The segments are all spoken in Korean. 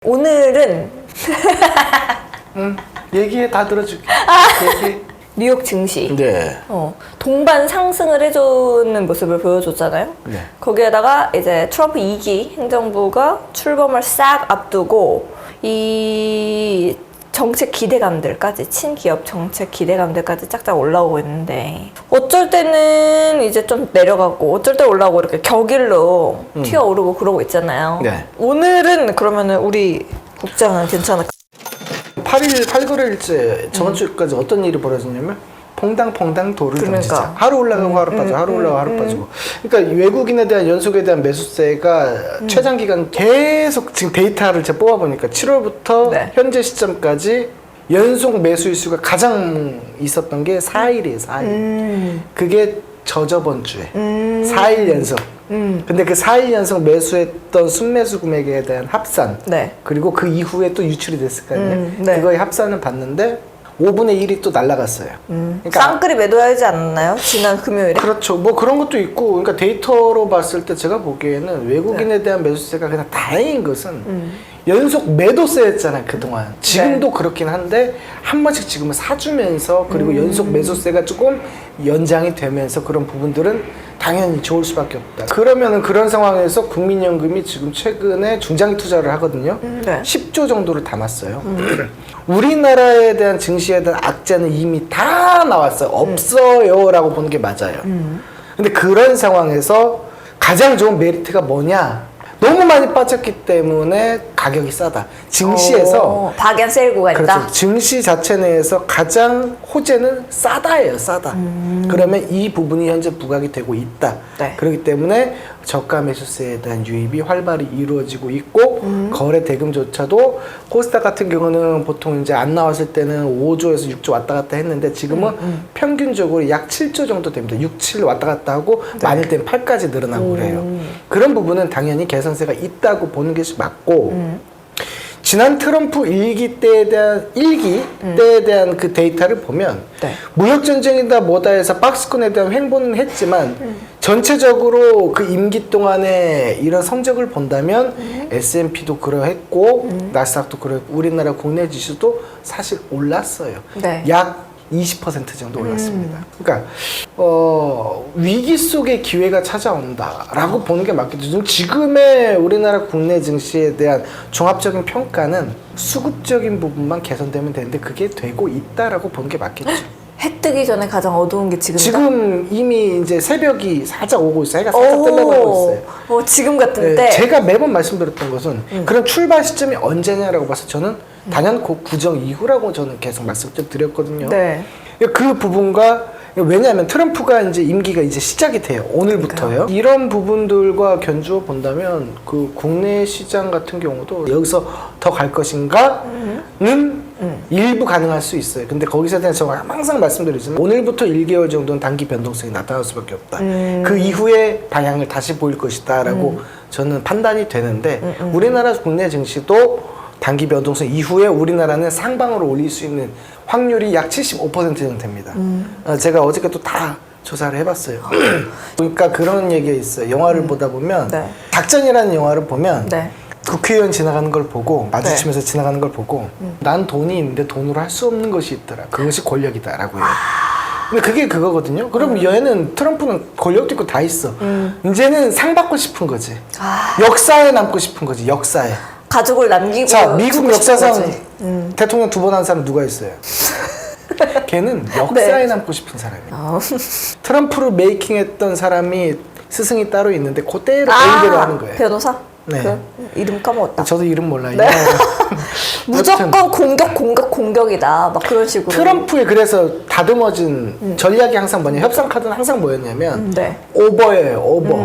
오늘은 응, 얘기해. 다 들어줄게. 얘기해. 뉴욕 증시 네. 동반 상승을 해주는 모습을 보여줬잖아요. 네. 거기에다가 이제 트럼프 2기 행정부가 출범을 싹 앞두고 이 정책 기대감들까지, 친기업 정책 기대감들까지 짝짝 올라오고 있는데, 어쩔 때는 이제 좀 내려가고 어쩔 때 올라오고 이렇게 격일로 튀어오르고 그러고 있잖아요. 네. 오늘은 그러면은 우리 국장은 괜찮을까? 8일 8거래일째 저번 주까지 어떤 일이 벌어졌냐면 퐁당퐁당 돌을 그러니까. 던지자. 하루 올라가고 하루 빠지고, 하루 올라가고 하루 빠지고. 그러니까 외국인에 대한 연속에 대한 매수세가 최장 기간 계속 지금 데이터를 제가 뽑아보니까 7월부터 네. 현재 시점까지 연속 매수 일수가 가장 있었던 게 4일이에요. 4일. 그게 저저번 주에 4일 연속. 근데 그 4일 연속 매수했던 순매수 금액에 대한 합산, 네. 그리고 그 이후에 또 유출이 됐을 거 아니에요. 네. 그거의 합산을 봤는데 5분의 1이 또 날라갔어요. 그러니까 쌍끌이 매도하지 않았나요? 지난 금요일에? 그렇죠. 뭐 그런 것도 있고, 그러니까 데이터로 봤을 때 제가 보기에는 외국인에 대한 매수세가 그냥 다행인 것은 연속 매도세였잖아요, 그동안. 지금도 그렇긴 한데 한 번씩 지금은 사주면서, 그리고 연속 매수세가 조금 연장이 되면서 그런 부분들은 당연히 좋을 수밖에 없다. 그러면은 그런 상황에서 국민연금이 지금 최근에 중장기 투자를 하거든요. 네. 10조 정도를 담았어요. 우리나라에 대한 증시에 대한 악재는 이미 다 나왔어요. 없어요 라고 보는 게 맞아요. 근데 그런 상황에서 가장 좋은 메리트가 뭐냐? 너무 많이 빠졌기 때문에 가격이 싸다. 증시에서 박연 세일구가 있다. 그렇죠. 증시 자체 내에서 가장 호재는 싸다예요. 싸다. 그러면 이 부분이 현재 부각이 되고 있다. 네. 그렇기 때문에 저가 매수세에 대한 유입이 활발히 이루어지고 있고, 거래 대금조차도 코스닥 같은 경우는 보통 이제 안 나왔을 때는 5조에서 6조 왔다 갔다 했는데 지금은 평균적으로 약 7조 정도 됩니다. 6, 7 왔다 갔다 하고 많을 땐 8까지 늘어나고 그래요. 그런 부분은 당연히 개선세가 있다고 보는 것이 맞고, 지난 트럼프 1기 때에 대한 그 데이터를 보면 네. 무역전쟁이다 뭐다 해서 박스권에 대한 횡보는 했지만 전체적으로 그 임기 동안에 이런 성적을 본다면 S&P도 그러했고 나스닥도 그러했고 우리나라 국내 지수도 사실 올랐어요. 네. 약 20% 정도 올랐습니다. 그러니까 위기 속에 기회가 찾아온다라고 보는 게 맞겠죠. 지금의 우리나라 국내 증시에 대한 종합적인 평가는 수급적인 부분만 개선되면 되는데 그게 되고 있다라고 보는 게 맞겠죠. 해 뜨기 전에 가장 어두운 게 지금이다? 지금 이미 이제 새벽이 살짝 오고 있어요. 해가 살짝 뜨려고 있어요. 지금 같은 네, 때? 제가 매번 말씀드렸던 것은 그런 출발 시점이 언제냐라고 봐서 저는 단연 그 구정 이후라고 저는 계속 말씀 좀 드렸거든요. 네. 그 부분과, 왜냐하면 트럼프가 이제 임기가 이제 시작이 돼요. 오늘부터요. 이런 부분들과 견주어 본다면 그 국내 시장 같은 경우도 여기서 더 갈 것인가는 일부 가능할 수 있어요. 근데 거기서 대한 제가 항상 말씀드리지만 오늘부터 1개월 정도는 단기 변동성이 나타날 수밖에 없다. 그 이후에 방향을 다시 보일 것이다라고 저는 판단이 되는데 우리나라 국내 증시도 단기 변동성 이후에 우리나라는 상방으로 올릴 수 있는 확률이 약 75% 정도 됩니다. 제가 어저께 또 다 조사를 해봤어요. 그러니까 그런 얘기가 있어요. 영화를 보다 보면 네. 작전이라는 영화를 보면 네. 국회의원 지나가는 걸 보고 마주치면서 지나가는 걸 보고 난 돈이 있는데 돈으로 할 수 없는 것이 있더라. 그것이 권력이다라고 해요. 근데 그게 그거거든요. 그럼 얘는 트럼프는 권력도 있고 다 있어. 이제는 상 받고 싶은 거지. 역사에 남고 싶은 거지. 역사에. 가족을 남기고. 자, 미국 역사상 거지. 대통령 2번 한 사람 누가 있어요? 걔는 역사에 남고 싶은 사람이에요. 트럼프를 메이킹했던 사람이 스승이 따로 있는데 그때를 배우대로 하는 거예요. 변호사? 네. 그 이름 까먹었다. 저도 이름 몰라요. 네. 무조건 공격이다. 막 그런 식으로. 트럼프의 그래서 다듬어진 전략이 항상 뭐냐, 협상 카드는 항상 뭐였냐면 네. 오버예요. 오버.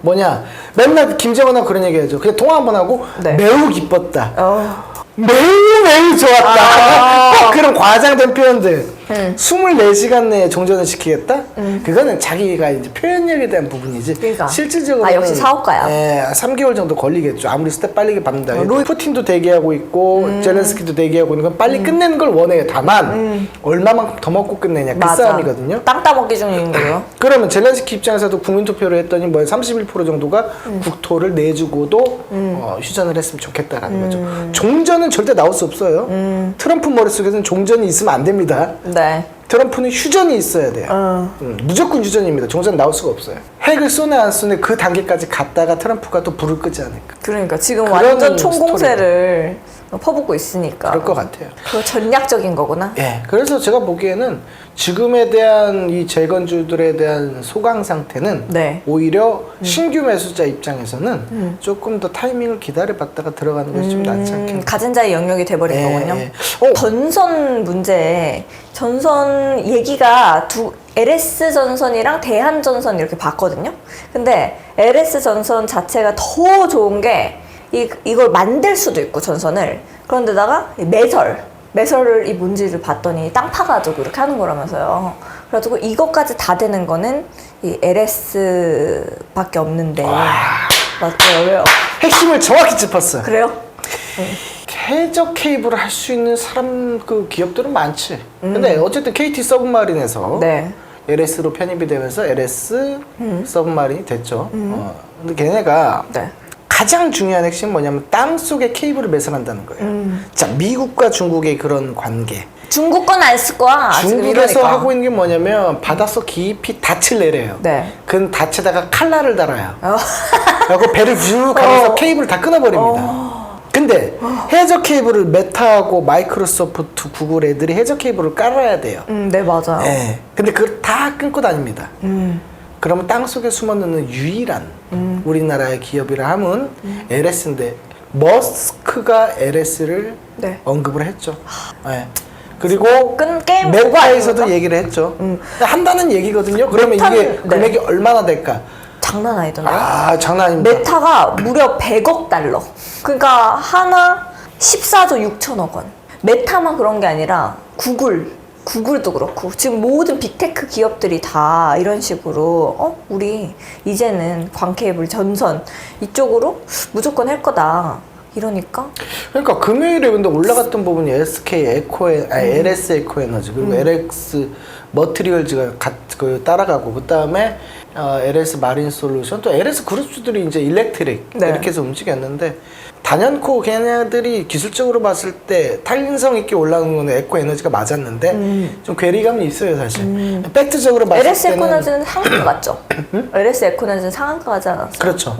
뭐냐, 맨날 김정은하고 그런 얘기하죠. 그냥 통화 한번 하고 네. 매우 기뻤다. 매우 좋았다. 꼭 그런 과장된 표현들. 음. 24시간 내에 종전을 시키겠다? 그거는 자기가 이제 표현력에 대한 부분이지. 그러니까. 실질적으로. 아, 역시 사업가야. 예, 3개월 정도 걸리겠죠. 아무리 스텝 빠르게 밟는다. 로이- 푸틴도 대기하고 있고, 젤렌스키도 대기하고 있는 건 빨리 끝내는 걸 원해요. 다만, 얼마만큼 더 먹고 끝내냐. 그 맞아. 싸움이거든요. 땅 따먹기 중인 거요. 그러면 젤렌스키 입장에서도 국민투표를 했더니 뭐 31% 정도가 국토를 내주고도 휴전을 했으면 좋겠다라는 거죠. 종전은 절대 나올 수 없어요. 트럼프 머릿속에서는 종전이 있으면 안 됩니다. 네. 트럼프는 휴전이 있어야 돼요. 무조건 휴전입니다. 종전 나올 수가 없어요. 핵을 쏘네 안 쏘네 그 단계까지 갔다가 트럼프가 또 불을 끄지 않을까. 그러니까 지금 그런 완전 총공세를 퍼붓고 있으니까. 그럴 것 같아요. 그거 전략적인 거구나. 예, 그래서 제가 보기에는 지금에 대한 이 재건주들에 대한 소강 상태는 네. 오히려 신규 매수자 입장에서는 조금 더 타이밍을 기다려봤다가 들어가는 것이 좀 낫지 않겠나. 가진 자의 영역이 돼버린 예, 거군요. 예. 전선 문제, 전선 얘기가 LS 전선이랑 대한 전선 이렇게 봤거든요. 근데 LS 전선 자체가 더 좋은 게 이걸 만들 수도 있고 전선을. 그런데다가 매설을 이 뭔지를 봤더니 땅 파가지고 이렇게 하는 거라면서요. 그래가지고 이것까지 다 되는 거는 이 LS밖에 없는데. 맞죠? 왜요? 핵심을 정확히 짚었어요. 그래요? 해적 케이블을 할 수 있는 사람 그 기업들은 많지. 근데 어쨌든 KT 서브마린에서 네. LS로 편입이 되면서 LS 서브마린이 됐죠. 근데 걔네가 네. 가장 중요한 핵심은 뭐냐면 땅 속에 케이블을 매설한다는 거예요. 자, 미국과 중국의 그런 관계. 중국 건 안 쓸 거야. 지금 중국에서 이러니까. 하고 있는 게 뭐냐면 바닷속 깊이 닻을 내려요. 네. 그 닻에다가 칼날을 달아요. 그리고 배를 쭉 가면서 케이블을 다 끊어버립니다. 근데 해저 케이블을 메타하고 마이크로소프트, 구글 애들이 해저 케이블을 깔아야 돼요. 네, 맞아요. 예. 근데 그걸 다 끊고 다닙니다. 그러면 땅 속에 숨어있는 유일한 우리나라의 기업이라 함은 LS인데 머스크가 LS를 네. 언급을 했죠. 예. 그리고 게임 메타에서도 아닌가? 얘기를 했죠. 한다는 얘기거든요. 그러면 이게 메타는- 네. 금액이 얼마나 될까? 장난 아니던데. 아, 장난 아닙니다. 메타가 무려 100억 달러. 그러니까 하나 14조 6천억 원. 메타만 그런 게 아니라 구글도 그렇고 지금 모든 빅테크 기업들이 다 이런 식으로 우리 이제는 광케이블 전선 이쪽으로 무조건 할 거다. 이러니까 그러니까 금요일에 근데 올라갔던 부분이 SK LS 에코에너지 그리고 LX 머트리얼즈가 따라가고 그 다음에 LS 마린 솔루션 또 LS 그룹주들이 이제 일렉트릭 네. 이렇게 해서 움직였는데 단연코 걔네들이 기술적으로 봤을 때 탄력성 있게 올라오는 거는 에코 에너지가 맞았는데 좀 괴리감이 있어요 사실. 팩트적으로 봤을 LS 때는 에코너지는 상한가 같죠? LS 에코너지는 상한가 하지 않았어요? 그렇죠.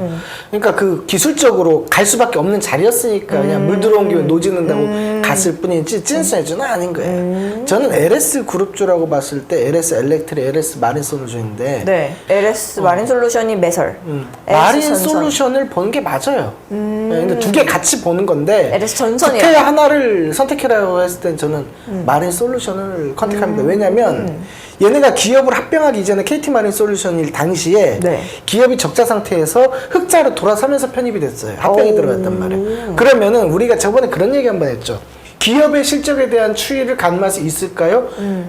그러니까 그 기술적으로 갈 수밖에 없는 자리였으니까 그냥 물 들어온 김에 노지는다고 갔을 뿐이지 찐스에주는 아닌 거예요. 저는 LS 그룹주라고 봤을 때 LS 엘렉트릭, LS 마린 솔루션인데 네. LS 마린 솔루션이 매설. 마린 전선. 솔루션을 보는 게 맞아요. 근데 두 개 같이 보는 건데 LS 전선이요. 특혜 하나를 선택해라고 했을 땐 저는 마린 솔루션을 컨택합니다. 왜냐면 얘네가 기업을 합병하기 이전에 KT 마린 솔루션일 당시에 네. 기업이 적자 상태에서 흑자로 돌아서면서 편입이 됐어요. 합병이 들어갔단 말이에요. 그러면은 우리가 저번에 그런 얘기 한번 했죠. 기업의 실적에 대한 추이를 가늠할 수 있을까요?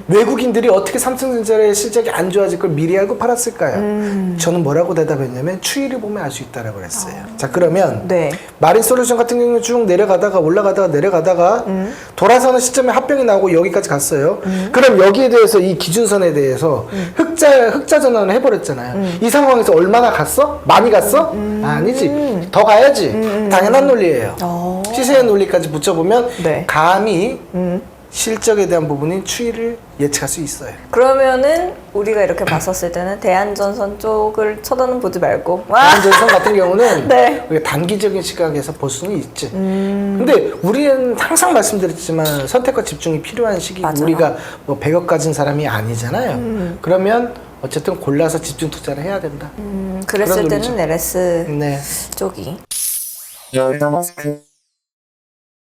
외국인들이 어떻게 삼성전자의 실적이 안 좋아질 걸 미리 알고 팔았을까요? 저는 뭐라고 대답했냐면 추이를 보면 알 수 있다라고 그랬어요. 자, 그러면 네. 마린 솔루션 같은 경우는 쭉 내려가다가 올라가다가 내려가다가 돌아서는 시점에 합병이 나오고 여기까지 갔어요. 그럼 여기에 대해서 이 기준선에 대해서 흑자 전환을 해버렸잖아요. 이 상황에서 얼마나 갔어? 많이 갔어? 아니지. 더 가야지. 당연한 논리예요. 시세의 논리까지 붙여보면 네. 감히 실적에 대한 부분인 추이를 예측할 수 있어요. 그러면은 우리가 이렇게 봤었을 때는 대한전선 쪽을 쳐다는 보지 말고 대한전선 같은 경우는 네. 우리가 단기적인 시각에서 볼 수는 있지. 근데 우리는 항상 말씀드렸지만 선택과 집중이 필요한 시기. 맞아요. 우리가 뭐 100억 가진 사람이 아니잖아요. 그러면 어쨌든 골라서 집중 투자를 해야 된다. 그랬을 그런 때는 논리죠. LS 네. 쪽이 Elon Musk.